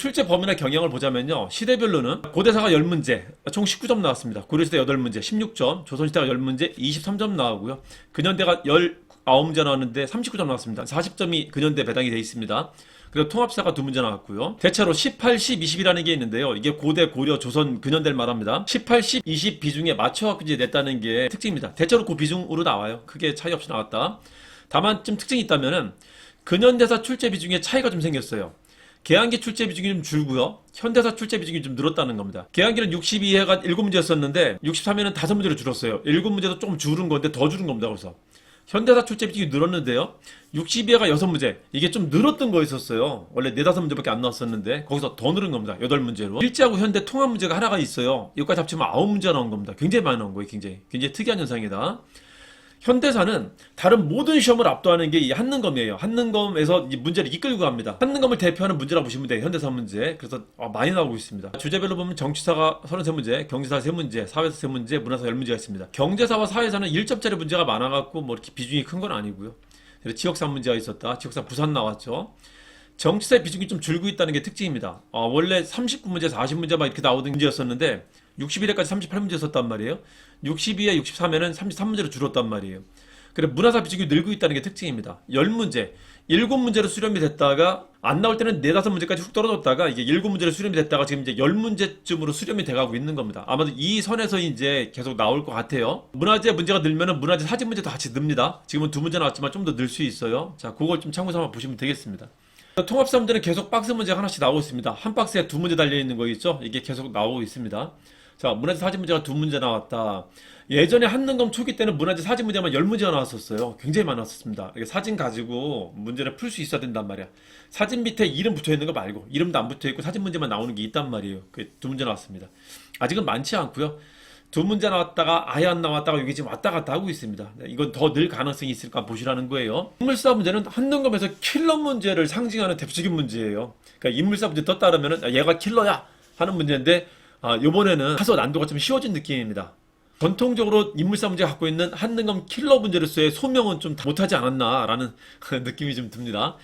출제 범위나 경향을 보자면요. 시대별로는 고대사가 10문제, 총 19점 나왔습니다. 고려시대 8문제, 16점, 조선시대가 10문제, 23점 나오고요. 근현대가 19문제 나왔는데 39점 나왔습니다. 40점이 근현대 배당이 되어 있습니다. 그리고 통합사가 2문제 나왔고요. 대체로 18, 10, 20이라는 게 있는데요. 이게 고대, 고려, 조선, 근현대를 말합니다. 18, 10, 20 비중에 맞춰갖고 이제 냈다는 게 특징입니다. 대체로 그 비중으로 나와요. 크게 차이 없이 나왔다. 다만 좀 특징이 있다면은 근현대사 출제 비중에 차이가 좀 생겼어요. 계한기 출제 비중이 좀 줄고요. 현대사 출제 비중이 좀 늘었다는 겁니다. 계한기는 62회가 7문제였었는데 63회는 5문제로 줄었어요. 7문제도 조금 줄은 건데 더 줄은 겁니다. 그래서 현대사 출제 비중이 늘었는데요. 62회가 6문제. 이게 좀 늘었던 거였었어요. 원래 4, 5문제밖에 안 나왔었는데 거기서 더 늘은 겁니다. 8문제로. 일제하고 현대 통합 문제가 하나가 있어요. 이것까지 합치면 9문제가 나온 겁니다. 굉장히 많이 나온 거예요. 굉장히 특이한 현상이다. 현대사는 다른 모든 시험을 압도하는 게 이 한능검이에요. 한능검에서 이 문제를 이끌고 갑니다. 한능검을 대표하는 문제라고 보시면 돼요. 현대사 문제. 그래서 많이 나오고 있습니다. 주제별로 보면 정치사가 33문제, 경제사 3문제, 사회사 3문제, 문화사 10문제가 있습니다. 경제사와 사회사는 1점짜리 문제가 많아갖고 뭐 이렇게 비중이 큰 건 아니고요. 지역사 문제가 있었다. 지역사 부산 나왔죠. 정치사의 비중이 좀 줄고 있다는 게 특징입니다. 원래 39문제, 40문제 막 이렇게 나오던 문제였었는데 61회까지 38문제였었단 말이에요. 62회, 63회는 33문제로 줄었단 말이에요. 그래 문화사 비중이 늘고 있다는 게 특징입니다. 10문제, 7문제로 수렴이 됐다가 안 나올 때는 4, 5문제까지 훅 떨어졌다가 이게 7문제로 수렴이 됐다가 지금 이제 10문제쯤으로 수렴이 돼가고 있는 겁니다. 아마도 이 선에서 이제 계속 나올 것 같아요. 문화재 문제가 늘면은 문화재 사진 문제도 같이 늡니다. 지금은 2문제 나왔지만 좀 더 늘 수 있어요. 자, 그걸 좀 참고 삼아 보시면 되겠습니다. 통합사 문제는 계속 박스 문제가 하나씩 나오고 있습니다. 한 박스에 2문제 달려있는 거 있죠? 이게 계속 나오고 있습니다. 자, 문화재 사진 문제가 2문제 나왔다. 예전에 한능검 초기 때는 문화재 사진 문제만 10문제가 나왔었어요. 굉장히 많았었습니다. 사진 가지고 문제를 풀 수 있어야 된단 말이야. 사진 밑에 이름 붙어 있는 거 말고 이름도 안 붙어 있고 사진 문제만 나오는 게 있단 말이에요. 그게 2문제 나왔습니다. 아직은 많지 않고요. 2문제 나왔다가 아예 안 나왔다가 여기 지금 왔다 갔다 하고 있습니다. 이건 더 늘 가능성이 있을까 보시라는 거예요. 인물사 문제는 한능검에서 킬러 문제를 상징하는 대표적인 문제예요. 그러니까 인물사 문제 떴다 그러면은 얘가 킬러야 하는 문제인데 이번에는 다소 난도가 좀 쉬워진 느낌입니다. 전통적으로 인물사 문제가 갖고 있는 한능검 킬러 문제로서의 소명은 좀 못하지 않았나라는 느낌이 좀 듭니다.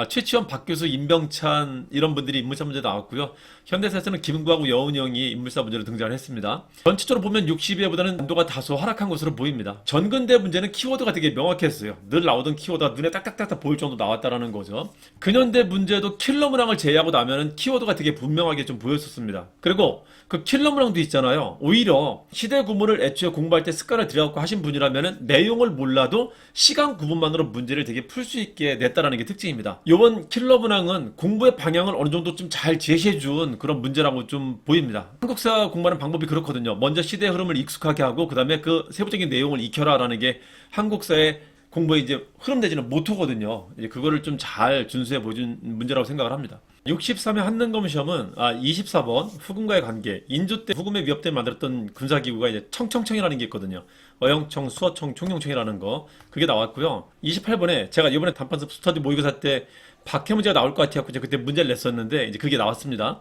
최치원, 박교수, 임병찬 이런 분들이 인물사 문제 나왔고요. 현대사에서는 김구하고 여운이 형이 인물사 문제로 등장을 했습니다. 전체적으로 보면 62회보다는 난도가 다소 하락한 것으로 보입니다. 전근대 문제는 키워드가 되게 명확했어요. 늘 나오던 키워드가 눈에 딱딱딱딱 보일 정도 나왔다라는 거죠. 근현대 문제도 킬러 문항을 제외하고 나면은 키워드가 되게 분명하게 좀 보였었습니다. 그리고 그 킬러 문항도 있잖아요. 오히려 시대 구문을 애초에 공부할 때 습관을 들여갖고 하신 분이라면은 내용을 몰라도 시간 구분만으로 문제를 되게 풀 수 있게 냈다라는 게 특징입니다. 이번 킬러 문항은 공부의 방향을 어느 정도 좀 잘 제시해준 그런 문제라고 좀 보입니다. 한국사 공부하는 방법이 그렇거든요. 먼저 시대의 흐름을 익숙하게 하고 그 다음에 그 세부적인 내용을 익혀라라는 게 한국사의 공부의 이제 흐름 내지는 모토거든요. 이제 그거를 좀 잘 준수해 보여준 문제라고 생각을 합니다. 63회 한능검 시험은 24번 후금과의 관계, 인조 때 후금의 위협 때문에 만들었던 군사기구가 이제 청청청이라는 게 있거든요. 어영청, 수어청, 총영청이라는 거 그게 나왔고요. 28번에 제가 이번에 단판 스터디 모의고사 때 박해 문제가 나올 것 같아서 그때 문제를 냈었는데 이제 그게 나왔습니다.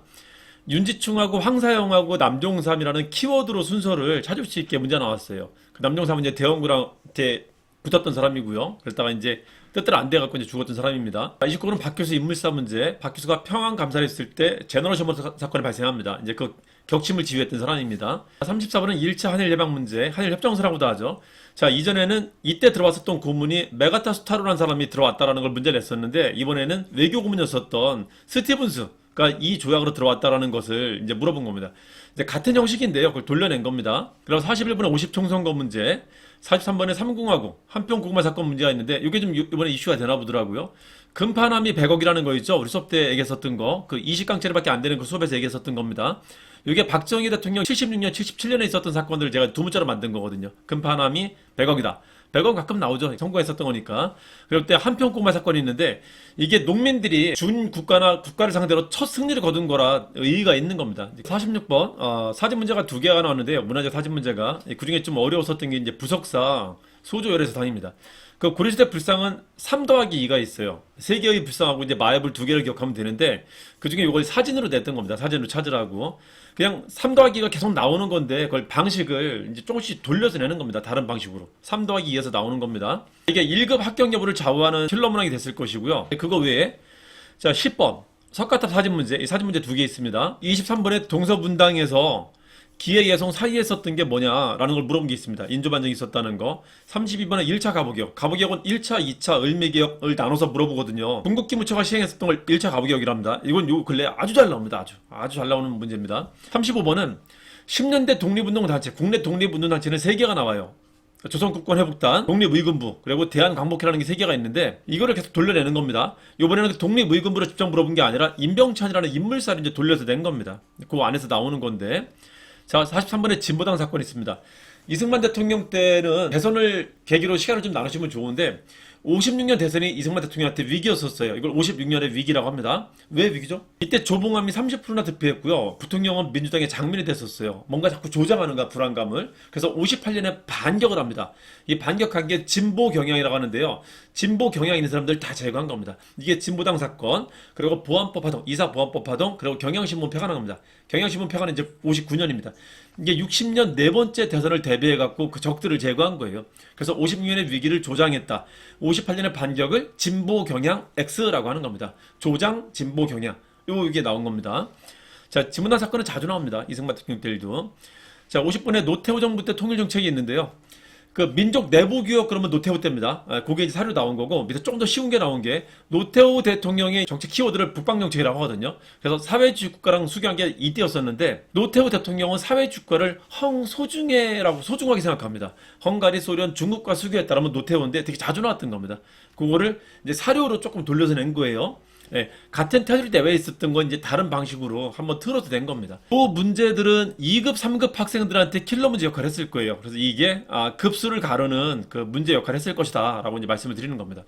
윤지충하고 황사영하고 남종삼이라는 키워드로 순서를 찾을 수 있게 문제가 나왔어요. 그 남종삼은 이제 대원구랑 붙었던 사람이고요. 그러다가 이제 뜻대로 안 돼갖고 이제 죽었던 사람입니다. 29번은 박교수 인물사 문제. 박교수가 평안 감사를 했을 때 제너럴 셔먼 사건이 발생합니다. 이제 그 격침을 지휘했던 사람입니다. 34번은 1차 한일 예방 문제. 한일 협정서라고도 하죠. 자, 이전에는 이때 들어왔었던 고문이 메가타수타로라는 사람이 들어왔다라는 걸 문제를 냈었는데 이번에는 외교 고문이었었던 스티븐스가 이 조약으로 들어왔다라는 것을 이제 물어본 겁니다. 이제 같은 형식인데요. 그걸 돌려낸 겁니다. 그리고 41번에 50총선거 문제, 43번에 삼궁하고 한평고구마 사건 문제가 있는데 이게 좀 이번에 이슈가 되나 보더라고요. 금파남이 100억이라는 거 있죠. 우리 수업 때 얘기했었던 거. 그 20강짜리밖에 안 되는 그 수업에서 얘기했었던 겁니다. 이게 박정희 대통령 76년, 77년에 있었던 사건들을 제가 2문자로 만든 거거든요. 금파남이 100억이다. 100억 가끔 나오죠. 선거했었던 거니까. 그럴 때 한평고구마 사건이 있는데 이게 농민들이 준 국가나 국가를 상대로 첫 승리를 거둔 거라 의의가 있는 겁니다. 46번 사진 문제가 2개가 나왔는데요. 문화재 사진 문제가 그중에 좀 어려웠었던 게 이제 부석사 소조열애서당입니다. 그 고려시대 불상은 3 더하기 2가 있어요. 3개의 불상하고 이제 마애불 2개를 기억하면 되는데 그 중에 이걸 사진으로 냈던 겁니다. 사진으로 찾으라고. 그냥 3 더하기가 계속 나오는 건데 그걸 방식을 이제 조금씩 돌려서 내는 겁니다. 다른 방식으로. 3 더하기 2에서 나오는 겁니다. 이게 1급 합격 여부를 좌우하는 킬러 문항이 됐을 것이고요. 그거 외에 자 10번 석가탑 사진 문제, 이 사진 문제 두 개 있습니다. 23번에 동서문당에서 기해예송 사이에 썼던 게 뭐냐라는 걸 물어본 게 있습니다. 인조반정이 있었다는 거. 32번에 1차 가부개혁. 가부개혁은 1차, 2차 을미개혁을 나눠서 물어보거든요. 중국기무처가 시행했었던 걸 1차 가부개혁이랍니다. 이건 요 근래 아주 잘 나옵니다. 아주 잘 나오는 문제입니다. 35번은 10년대 독립운동단체, 국내 독립운동단체는 3개가 나와요. 조선국권회복단, 독립의금부, 그리고 대한광복회라는 게 3개가 있는데 이거를 계속 돌려내는 겁니다. 이번에는 독립의금부를 직접 물어본 게 아니라 임병찬이라는 인물사를 이제 돌려서 낸 겁니다. 그 안에서 나오는 건데. 자, 43번에 진보당 사건이 있습니다. 이승만 대통령 때는 대선을 계기로 시간을 좀 나누시면 좋은데 56년 대선이 이승만 대통령한테 위기였었어요. 이걸 56년의 위기라고 합니다. 왜 위기죠? 이때 조봉암이 30%나 득표했고요. 부통령은 민주당의 장면이 됐었어요. 뭔가 자꾸 조장하는가 불안감을. 그래서 58년에 반격을 합니다. 이 반격한 게 진보 경향이라고 하는데요. 진보 경향 있는 사람들 다 제거한 겁니다. 이게 진보당 사건, 그리고 보안법 파동, 이사 보안법 파동, 그리고 경향신문 폐간한 겁니다. 경향신문 폐간은 이제 59년입니다. 이게 60년 네 번째 대선을 대비해갖고 그 적들을 제거한 거예요. 그래서 56년의 위기를 조장했다. 58년의 반격을 진보 경향 X라고 하는 겁니다. 조장, 진보 경향. 이게 나온 겁니다. 자, 진보당 사건은 자주 나옵니다. 이승만 대통령 때도. 자, 50번에 노태우 정부 때 통일정책이 있는데요. 그 민족 내부 교역 그러면 노태우 때입니다. 그게 이제 사료 나온 거고 밑에 좀 더 쉬운 게 나온 게 노태우 대통령의 정책 키워드를 북방정책이라고 하거든요. 그래서 사회주의 국가랑 수교한 게 이때였었는데 노태우 대통령은 사회주의 국가를 헝소중해라고 소중하게 생각합니다. 헝가리, 소련, 중국과 수교했다라면 노태우인데 되게 자주 나왔던 겁니다. 그거를 이제 사료로 조금 돌려서 낸 거예요. 예, 같은 테두리 대회에 있었던 건 이제 다른 방식으로 한번 틀어도 된 겁니다. 그 문제들은 2급, 3급 학생들한테 킬러 문제 역할을 했을 거예요. 그래서 이게 급수를 가르는 그 문제 역할을 했을 것이다 라고 이제 말씀을 드리는 겁니다.